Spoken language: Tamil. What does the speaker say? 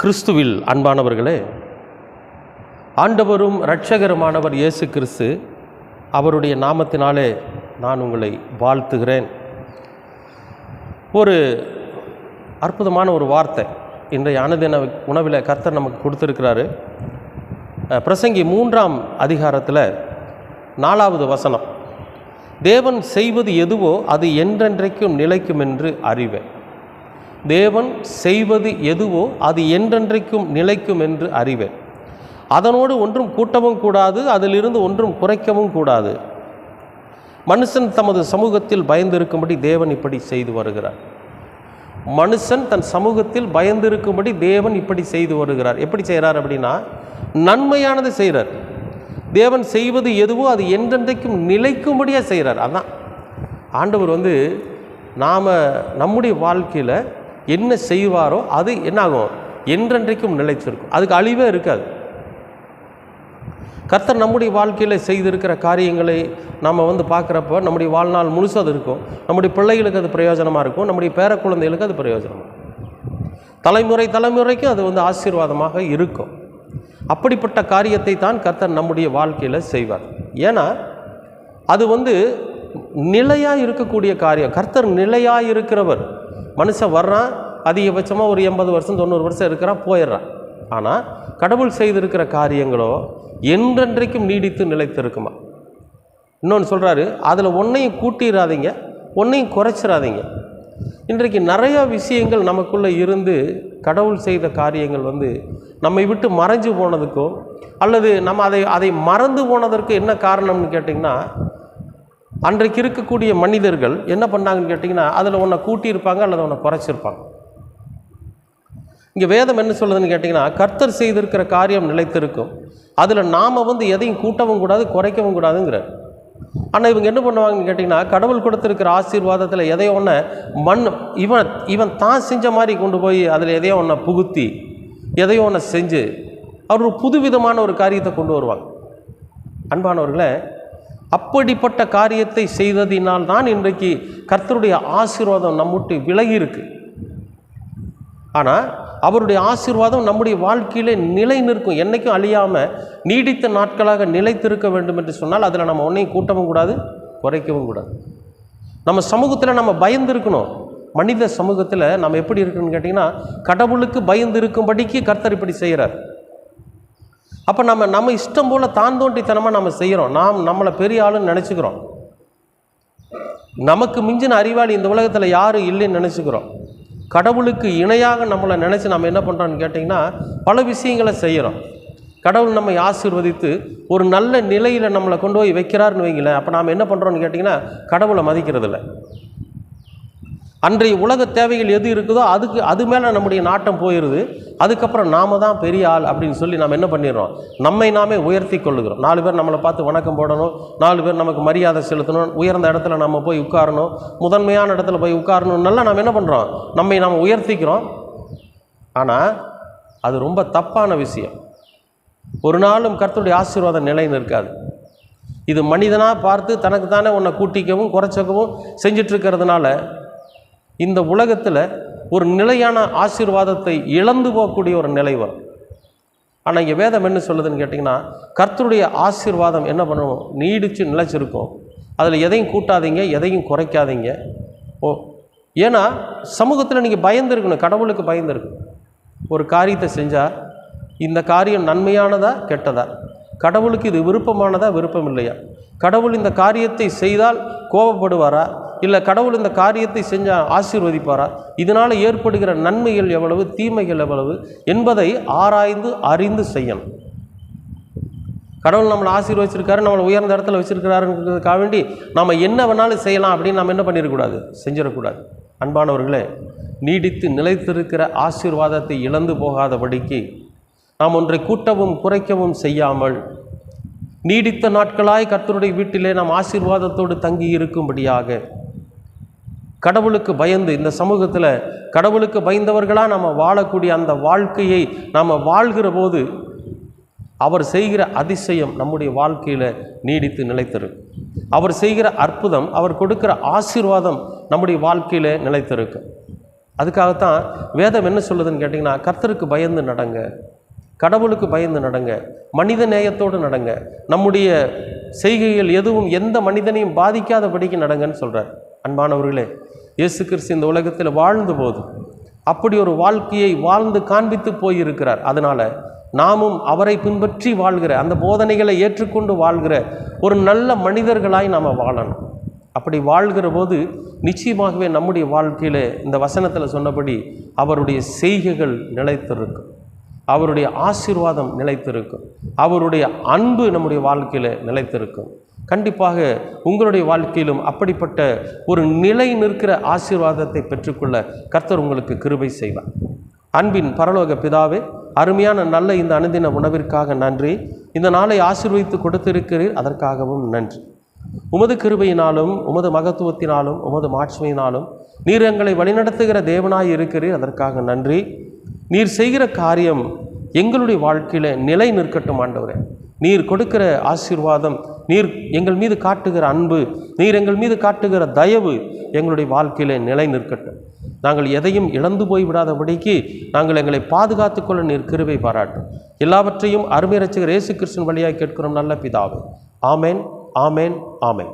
கிறிஸ்துவில் அன்பானவர்களே, ஆண்டவரும் இரட்சகருமானவர் இயேசு கிறிஸ்து அவருடைய நாமத்தினாலே நான் உங்களை வாழ்த்துகிறேன். ஒரு அற்புதமான ஒரு வார்த்தை இன்றைய அனுதின உணவில் கர்த்தர் நமக்கு கொடுத்துருக்கிறாரு. பிரசங்கி 3ஆம் அதிகாரத்தில் 4வது வசனம், தேவன் செய்வது எதுவோ அது என்றென்றைக்கும் நிலைக்கும் என்று அறிவேன். தேவன் செய்வது எதுவோ அது என்றென்றைக்கும் நிலைக்கும் என்று அறிவேன். அதனோடு ஒன்றும் கூட்டவும் கூடாது, அதிலிருந்து ஒன்றும் குறைக்கவும் கூடாது. மனுஷன் தமது சமூகத்தில் பயந்திருக்கும்படி தேவன் இப்படி செய்து வருகிறார். மனுஷன் தன் சமூகத்தில் பயந்திருக்கும்படி தேவன் இப்படி செய்து வருகிறார். எப்படி செய்கிறார் அப்படின்னா, நன்மையானது செய்கிறார். தேவன் செய்வது எதுவோ அது என்றென்றைக்கும் நிலைக்கும்படியாக செய்கிறார். அதான் ஆண்டவர் நாம் நம்முடைய வாழ்க்கையில் என்ன செய்வாரோ அது என்னாகும், என்றென்றைக்கும் நிலைச்சிருக்கும். அதுக்கு அழிவே இருக்காது. கர்த்தர் நம்முடைய வாழ்க்கையில் செய்திருக்கிற காரியங்களை நாம் பார்க்குறப்ப நம்முடைய வாழ்நாள் முழுசும் அது இருக்கும். நம்முடைய பிள்ளைகளுக்கு அது பிரயோஜனமாக இருக்கும். நம்முடைய பேர குழந்தைகளுக்கு அது பிரயோஜனமாக, தலைமுறைக்கும் அது ஆசீர்வாதமாக இருக்கும். அப்படிப்பட்ட காரியத்தை தான் கர்த்தர் நம்முடைய வாழ்க்கையில் செய்வார். ஏன்னா அது நிலையாக இருக்கக்கூடிய காரியம். கர்த்தர் நிலையாக இருக்கிறவர். மனுஷன் வர்றான், அதிகபட்சமாக ஒரு 80 வருஷம் 90 வருஷம் இருக்கிறான், போயிடுறான். ஆனால் கடவுள் செய்திருக்கிற காரியங்களோ என்றென்றைக்கும் நீடித்து நிலைத்திருக்குமா. இன்னொன்று சொல்கிறாரு, அதில் ஒன்றையும் கூட்டிடாதீங்க, ஒன்றையும் குறைச்சிடாதீங்க. இன்றைக்கு நிறையா விஷயங்கள் நமக்குள்ளே இருந்து கடவுள் செய்த காரியங்கள் நம்மை விட்டு மறைஞ்சு போனதுக்கோ அல்லது நம்ம அதை மறந்து போனதற்கு என்ன காரணம்னு கேட்டிங்கன்னா, அன்றைக்கு இருக்கக்கூடிய மனிதர்கள் என்ன பண்ணாங்கன்னு கேட்டிங்கன்னா, அதில் ஒன்றை கூட்டியிருப்பாங்க அல்லது ஒன்றை குறைச்சிருப்பாங்க. இங்கே வேதம் என்ன சொல்லுதுன்னு கேட்டிங்கன்னா, கர்த்தர் செய்திருக்கிற காரியம் நிலைத்திருக்கும், அதில் நாம் எதையும் கூட்டவும் கூடாது, குறைக்கவும் கூடாதுங்கிற. ஆனால் இவங்க என்ன பண்ணுவாங்கன்னு கேட்டிங்கன்னா, கடவுள் கொடுத்துருக்கிற ஆசீர்வாதத்தில் எதையோ ஒன்று இவன் தான் செஞ்ச மாதிரி கொண்டு போய் அதில் எதையோ ஒன்றை புகுத்தி எதையோ ஒன்று செஞ்சு அவர் ஒரு புதுவிதமான ஒரு காரியத்தை கொண்டு வருவாங்க. அன்பானவர்களே, அப்படிப்பட்ட காரியத்தை செய்ததினால் தான் இன்றைக்கு கர்த்தருடைய ஆசீர்வாதம் நம்முட்டு விலகி இருக்கு. ஆனால் அவருடைய ஆசீர்வாதம் நம்முடைய வாழ்க்கையிலே நிலை நிற்கும், என்றைக்கும் அழியாமல் நீடித்த நாட்களாக நிலைத்திருக்க வேண்டும் என்று சொன்னால் அதில் நம்ம ஒன்றையும் கூட்டவும் கூடாது, குறைக்கவும் கூடாது. நம்ம சமூகத்தில் நம்ம பயந்து இருக்கணும். மனித சமூகத்தில் நம்ம எப்படி இருக்குன்னு கேட்டிங்கன்னா, கடவுளுக்கு பயந்து இருக்கும்படிக்கு கர்த்தர் இப்படி செய்கிறார். அப்போ நம்ம இஷ்டம் போல் தான் தோன்றித்தனமாக நம்ம செய்கிறோம். நம்மளை பெரிய ஆளுன்னு நினச்சிக்கிறோம். நமக்கு மிஞ்சின அறிவாளி இந்த உலகத்தில் யாரும் இல்லைன்னு நினச்சிக்கிறோம். கடவுளுக்கு இணையாக நம்மளை நினச்சி நம்ம என்ன பண்ணுறோன்னு கேட்டிங்கன்னா, பல விஷயங்களை செய்கிறோம். கடவுள் நம்மை ஆசீர்வதித்து ஒரு நல்ல நிலையில் நம்மளை கொண்டு போய் வைக்கிறாருன்னு வைங்களேன். அப்போ நாம் என்ன பண்ணுறோன்னு கேட்டிங்கன்னா, கடவுளை மதிக்கிறதில்ல. அன்றைய உலக தேவைகள் எது இருக்குதோ அது மேலே நம்முடைய நாட்டம் போயிடுது. அதுக்கப்புறம் நாம் தான் பெரிய ஆள் அப்படின்னு சொல்லி நம்ம என்ன பண்ணிடுறோம், நம்மை நாமே உயர்த்தி கொள்ளுகிறோம். 4 பேர் நம்மளை பார்த்து வணக்கம் போடணும், 4 பேர் நமக்கு மரியாதை செலுத்தணும், உயர்ந்த இடத்துல நம்ம போய் உட்காரணும், முதன்மையான இடத்துல போய் உட்காரணும்னால நம்ம என்ன பண்ணுறோம், நம்மை நாம் உயர்த்திக்கிறோம். ஆனால் அது ரொம்ப தப்பான விஷயம். ஒரு நாளும் கர்த்தருடைய ஆசீர்வாதம் நிலை நிற்காது. இது மனிதனாக பார்த்து தனக்கு தானே ஒன்றை கூட்டிக்கவும் குறைச்சக்கவும் செஞ்சிட்ருக்கிறதுனால இந்த உலகத்தில் ஒரு நிலையான ஆசீர்வாதத்தை இழந்து போகக்கூடிய ஒரு நிலை வரும். ஆனால் இங்கே வேதம் என்ன சொல்லுதுன்னு கேட்டிங்கன்னா, கர்த்தருடைய ஆசீர்வாதம் என்ன பண்ணுவோம், நீடித்து நிலைச்சிருக்கும். அதில் எதையும் கூட்டாதீங்க, எதையும் குறைக்காதீங்க. ஏன்னா சமூகத்தில் நீங்கள் பயந்து இருக்கணும், கடவுளுக்கு பயந்து இருக்கணும். ஒரு காரியத்தை செஞ்சால் இந்த காரியம் நன்மையானதா கெட்டதா, கடவுளுக்கு இது விருப்பமானதா விருப்பம் இல்லையா, கடவுள் இந்த காரியத்தை செய்தால் கோபப்படுவாரா, இல்லை கடவுள் இந்த காரியத்தை செஞ்சால் ஆசீர்வதிப்பாரா, இதனால் ஏற்படுகிற நன்மைகள் எவ்வளவு, தீமைகள் எவ்வளவு என்பதை ஆராய்ந்து அறிந்து செய்யணும். கடவுள் நம்மளை ஆசீர்வதிச்சிருக்காரு, நம்மளை உயர்ந்த இடத்துல வச்சுருக்கிறாருங்கிறதுக்காக வேண்டி நம்ம என்ன வேணாலும் செய்யலாம் அப்படின்னு நம்ம என்ன பண்ணிடக்கூடாது, செஞ்சிடக்கூடாது. அன்பானவர்களே, நீடித்து நிலைத்திருக்கிற ஆசீர்வாதத்தை இழந்து போகாதபடிக்கு நாம் ஒன்றை கூட்டவும் குறைக்கவும் செய்யாமல் நீடித்த நாட்களாய் கர்த்தருடைய வீட்டிலே நாம் ஆசீர்வாதத்தோடு தங்கி இருக்கும்படியாக கடவுளுக்கு பயந்து இந்த சமூகத்தில் கடவுளுக்கு பயந்தவர்களாக நாம் வாழக்கூடிய அந்த வாழ்க்கையை நாம் வாழ்கிற போது அவர் செய்கிற அதிசயம் நம்முடைய வாழ்க்கையில் நீடித்து நிலைத்திருக்கும். அவர் செய்கிற அற்புதம், அவர் கொடுக்கிற ஆசீர்வாதம் நம்முடைய வாழ்க்கையில் நிலைத்திருக்கும். அதுக்காகத்தான் வேதம் என்ன சொல்லுதுன்னு கேட்டிங்கன்னா, கர்த்தருக்கு பயந்து நடங்க, கடவுளுக்கு பயந்து நடங்க, மனித நேயத்தோடு நடங்க, நம்முடைய செய்கைகள் எதுவும் எந்த மனிதனையும் பாதிக்காதபடிக்கு நடங்கன்னு சொல்கிறார். அன்பானவர்களே, இயேசு கிறிஸ்து இந்த உலகத்தில் வாழ்ந்த போது அப்படி ஒரு வாழ்க்கையை வாழ்ந்து காண்பித்து போயிருக்கிறார். அதனால் நாமும் அவரை பின்பற்றி வாழ்கிற, அந்த போதனைகளை ஏற்றுக்கொண்டு வாழ்கிற ஒரு நல்ல மனிதர்களாய் நாம் வாழணும். அப்படி வாழ்கிற போது நிச்சயமாகவே நம்முடைய வாழ்க்கையில் இந்த வசனத்தில் சொன்னபடி அவருடைய செய்கைகள் நிலைத்திருக்கும், அவருடைய ஆசீர்வாதம் நிலைத்திருக்கும், அவருடைய அன்பு நம்முடைய வாழ்க்கையில் நிலைத்திருக்கும். கண்டிப்பாக உங்களுடைய வாழ்க்கையிலும் அப்படிப்பட்ட ஒரு நிலை நிற்கிற ஆசீர்வாதத்தை பெற்றுக்கொள்ள கர்த்தர் உங்களுக்கு கிருபை செய்வார். அன்பின் பரலோக பிதாவே, அருமையான நல்ல இந்த அனுதின உணவிற்காக நன்றி. இந்த நாளை ஆசீர்வதித்து கொடுத்திருக்கிறீர், அதற்காகவும் நன்றி. உமது கிருபையினாலும் உமது மகத்துவத்தினாலும் உமது மாட்சிமையினாலும் நீர் எங்களை வழிநடத்துகிற தேவனாய் இருக்கிறீர், அதற்காக நன்றி. நீர் செய்கிற காரியம் எங்களுடைய வாழ்க்கையில் நிலை நிற்கட்டும் ஆண்டவரே. நீர் கொடுக்கிற ஆசீர்வாதம், நீர் எங்கள் மீது காட்டுகிற அன்பு, நீர் எங்கள் மீது காட்டுகிற தயவு எங்களுடைய வாழ்க்கையில் நிலை நிற்கட்டும். நாங்கள் எதையும் இழந்து போய்விடாதபடிக்கு நாங்கள் எங்களை பாதுகாத்துக்கொள்ள நீர் கிருபை பாராட்டும். எல்லாவற்றையும் அருமை இரட்சகர் இயேசு கிறிஸ்துவின் வழியாய் கேட்கிறோம் நல்ல பிதாவே. ஆமேன், ஆமேன், ஆமேன்.